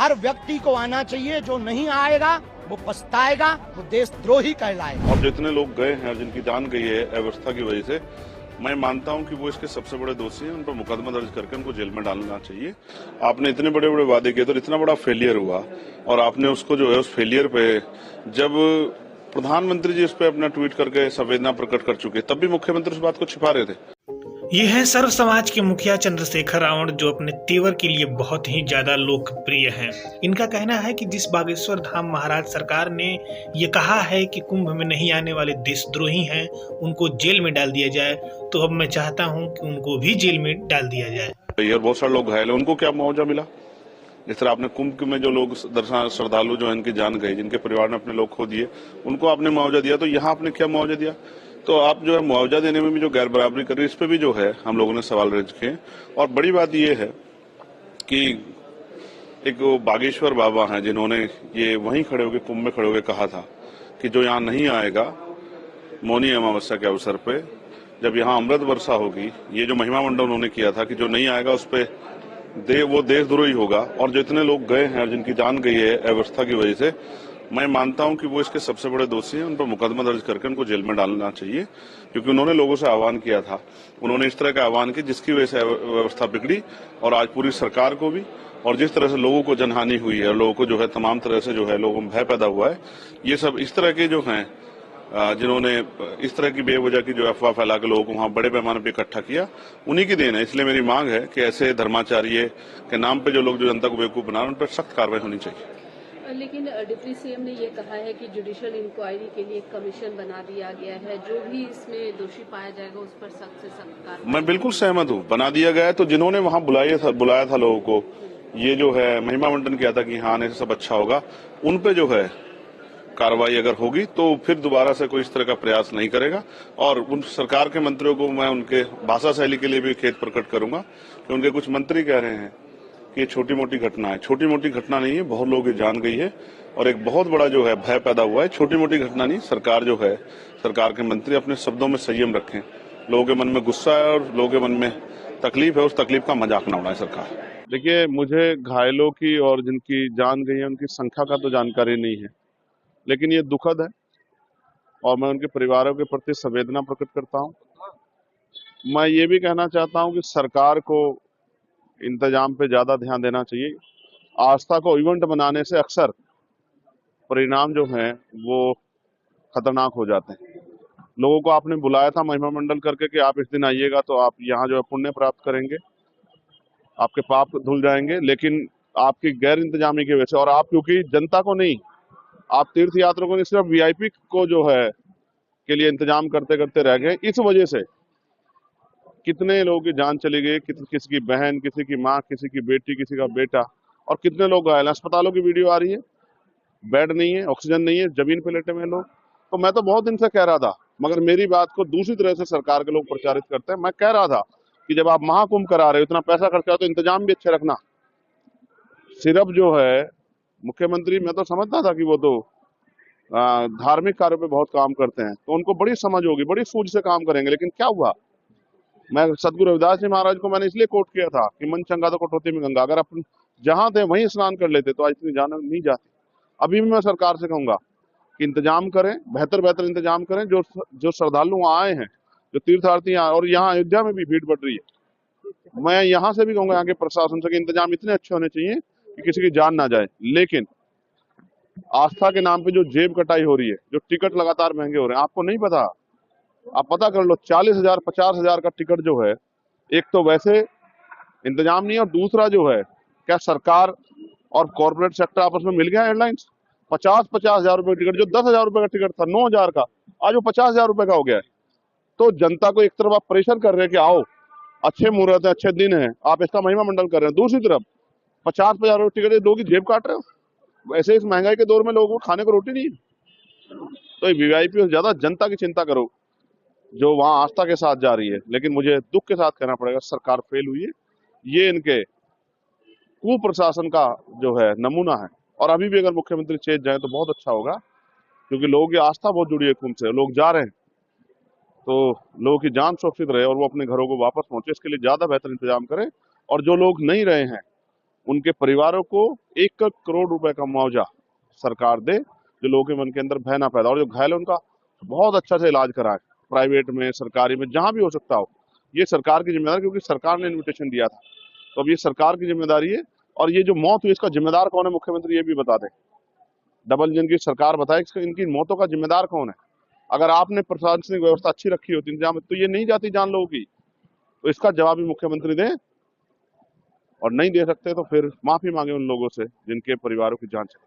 हर व्यक्ति को आना चाहिए, जो नहीं आएगा वो पछताएगा, वो देशद्रोही कहलाएगा। और जितने लोग गए हैं और जिनकी जान गई है अव्यवस्था की वजह से, मैं मानता हूं कि वो इसके सबसे बड़े दोषी हैं। उन पर मुकदमा दर्ज करके उनको जेल में डालना चाहिए। आपने इतने बड़े बड़े वादे किए तो इतना बड़ा फेलियर हुआ, और आपने उसको जो है उस फेलियर पे, जब प्रधानमंत्री जी उस पर अपना ट्वीट करके संवेदना प्रकट कर चुके, तब भी मुख्यमंत्री उस बात को छिपा रहे थे। ये है सर्व समाज के मुखिया चंद्रशेखर रावण, जो अपने तेवर के लिए बहुत ही ज्यादा लोकप्रिय हैं। इनका कहना है कि जिस बागेश्वर धाम महाराज सरकार ने ये कहा है कि कुंभ में नहीं आने वाले देशद्रोही हैं, उनको जेल में डाल दिया जाए, तो अब मैं चाहता हूं कि उनको भी जेल में डाल दिया जाए। और बहुत सारे लोग घायल हैं, उनको क्या मुआवजा मिला? जिस तरह आपने कुंभ में जो लोग श्रद्धालु जो इनकी जान गई, जिनके परिवार ने अपने लोग खो दिए, उनको आपने मुआवजा दिया, तो यहाँ आपने क्या मुआवजा दिया? तो आप जो है मुआवजा देने में भी जो गैर बराबरी कर रही है, इस पे भी जो है हम लोगों ने सवाल रेज किए। और बड़ी बात यह है कि एक वो बागेश्वर बाबा हैं, जिन्होंने ये वहीं खड़े होकर, कुंभ में खड़े होकर कहा था कि जो यहाँ नहीं आएगा मौनी अमावस्या के अवसर पे, जब यहाँ अमृत वर्षा होगी, ये जो महिमा मंडल उन्होंने किया था कि जो नहीं आएगा उस पे वो देशद्रोही होगा। और जो इतने लोग गए हैं और जिनकी जान गई है अव्यवस्था की वजह से, मैं मानता हूं कि वो इसके सबसे बड़े दोषी हैं। उन पर मुकदमा दर्ज करके उनको जेल में डालना चाहिए, क्योंकि उन्होंने लोगों से आह्वान किया था। उन्होंने इस तरह का आह्वान किया जिसकी वजह से व्यवस्था बिगड़ी, और आज पूरी सरकार को भी, और जिस तरह से लोगों को जनहानि हुई है, लोगों को जो है तमाम तरह से जो है लोगों में भय पैदा हुआ है, ये सब इस तरह के जो हैं जिन्होंने इस तरह की बेवजह की जो अफवाह फैला के लोगों को वहां बड़े पैमाने पर इकट्ठा किया, उन्हीं की देन है। इसलिए मेरी मांग है कि ऐसे धर्माचार्य के नाम पे जो लोग जो जनता को बेवकूफ बना रहे हैं, उन पर सख्त कार्रवाई होनी चाहिए। लेकिन डिप्टी सीएम ने ये कहा है कि जुडिशियल इंक्वायरी के लिए कमीशन बना दिया गया है, जो भी इसमें दोषी पाया जाएगा उस पर सख्त से सख्त कार्रवाई। मैं बिल्कुल सहमत हूँ, बना दिया गया है। तो जिन्होंने वहां बुलाया था लोगों को, ये जो है महिमा मंडन किया था कि हाँ आने से सब अच्छा होगा, उन पे जो है कार्रवाई अगर होगी तो फिर दोबारा से कोई इस तरह का प्रयास नहीं करेगा। और उन सरकार के मंत्रियों को मैं उनके भाषा शैली के लिए भी खेद प्रकट करूंगा कि उनके कुछ मंत्री कह रहे हैं कि ये छोटी मोटी घटना है। छोटी मोटी घटना नहीं है, बहुत लोगों की जान गई है और एक बहुत बड़ा जो है भय पैदा हुआ है। छोटी मोटी घटना नहीं। सरकार जो है, सरकार के मंत्री अपने शब्दों में संयम रखें। लोगों के मन में गुस्सा है और लोगों के मन में तकलीफ है, उस तकलीफ का मजाक न उड़ाए सरकार। देखिए, मुझे घायलों की और जिनकी जान गई है उनकी संख्या का तो जानकारी नहीं है, लेकिन ये दुखद है और मैं उनके परिवारों के प्रति संवेदना प्रकट करता हूं। मैं ये भी कहना चाहता हूं कि सरकार को इंतजाम पे ज्यादा ध्यान देना चाहिए। आस्था को इवेंट बनाने से अक्सर परिणाम जो हैं वो खतरनाक हो जाते हैं। लोगों को आपने बुलाया था महिमा मंडल करके कि आप इस दिन आइएगा तो आप यहाँ जो है पुण्य प्राप्त करेंगे, आपके पाप धुल जाएंगे, लेकिन आपकी गैर इंतजामी की वजह से, और आप क्योंकि जनता को नहीं, आप तीर्थ यात्रा को नहीं, सिर्फ वीआईपी को जो है के लिए इंतजाम करते करते रह गए। इस वजह से कितने लोगों की जान चली गई, किसी की बहन, किसी की माँ, किसी की बेटी, किसी का बेटा, और कितने लोग घायल। अस्पतालों की वीडियो आ रही है, बेड नहीं है, ऑक्सीजन नहीं है, जमीन पे लेटे हुए लोग। तो मैं तो बहुत दिन से कह रहा था, मगर मेरी बात को दूसरी तरह से सरकार के लोग प्रचारित करते हैं। मैं कह रहा था कि जब आप महाकुंभ करा रहे हो, इतना पैसा खर्चा, तो इंतजाम भी अच्छे रखना। सिर्फ जो है मुख्यमंत्री, मैं तो समझता था कि वो तो धार्मिक कार्यों पे बहुत काम करते हैं, तो उनको बड़ी समझ होगी, बड़ी सूझ से काम करेंगे। लेकिन क्या हुआ, मैं सदगुरु रविदास जी महाराज को मैंने इसलिए कोट किया था कि मन चंगा तो कटौती में गंगा। अगर अपन जहां थे वहीं स्नान कर लेते तो आज इतनी जान नहीं जाती। अभी भी मैं सरकार से कहूंगा कि इंतजाम करें, बेहतर इंतजाम करें। जो श्रद्धालु आए हैं, जो तीर्थार्थी आए, और यहाँ अयोध्या में भी भीड़ बढ़ रही है, मैं यहाँ से भी कहूंगा यहाँ के प्रशासन से कि इंतजाम इतने अच्छे होने चाहिए कि किसी की जान ना जाए। लेकिन आस्था के नाम पे जो जेब कटाई हो रही है, जो टिकट लगातार महंगे हो रहे हैं, आपको नहीं पता, आप पता कर लो। 40,000 50,000 का टिकट जो है, एक तो वैसे इंतजाम नहीं है, और दूसरा जो है, क्या सरकार और कॉर्पोरेट सेक्टर आपस में मिल गया? एयरलाइंस 50,000 रुपए टिकट, जो 10,000 रुपए का टिकट था 9,000 का, आज वो 50,000 रुपए का हो गया है। तो जनता को एक तरफ आप प्रेशर कर रहे हैं कि आओ, अच्छे मुहूर्त है, अच्छे दिन है, आप इसका महिमा मंडल कर रहे हैं। दूसरी तरफ 50,000 रुपए टिकट लोगों की जेब काट रहे हो। ऐसे इस महंगाई के दौर में लोगों को खाने को रोटी नहीं है। तो वीआईपी से ज्यादा जनता की चिंता करो, जो वहां आस्था के साथ जा रही है। लेकिन मुझे दुख के साथ कहना पड़ेगा, सरकार फेल हुई है। ये इनके कुप्रशासन का जो है नमूना है। और अभी भी अगर मुख्यमंत्री चेत जाए तो बहुत अच्छा होगा, क्योंकि लोगों की आस्था बहुत जुड़ी है कुंभ से। लोग जा रहे हैं तो लोगों की जान सुरक्षित रहे और वो अपने घरों को वापस पहुंचे, इसके लिए ज्यादा बेहतर इंतजाम करें। और जो लोग नहीं रहे हैं उनके परिवारों को 1 करोड़ रुपए का मुआवजा सरकार दे, जो लोगों के मन के अंदर भय ना पैदा हो, और जो घायल है उनका बहुत अच्छा से इलाज कराए, प्राइवेट में, सरकारी में, जहां भी हो सकता हो। ये सरकार की जिम्मेदारी, क्योंकि सरकार ने इन्विटेशन दिया था, तो अब ये सरकार की जिम्मेदारी है। और ये जो मौत हुई इसका जिम्मेदार कौन है, मुख्यमंत्री ये भी बता दें। डबल इंजन की सरकार बताए इनकी मौतों का जिम्मेदार कौन है। अगर आपने प्रशासनिक व्यवस्था अच्छी रखी होती, इंतजाम, तो ये नहीं जाती जान लोगों की। तो इसका जवाब भी मुख्यमंत्री दें, और नहीं दे सकते तो फिर माफी मांगे उन लोगों से जिनके परिवारों की जान चली।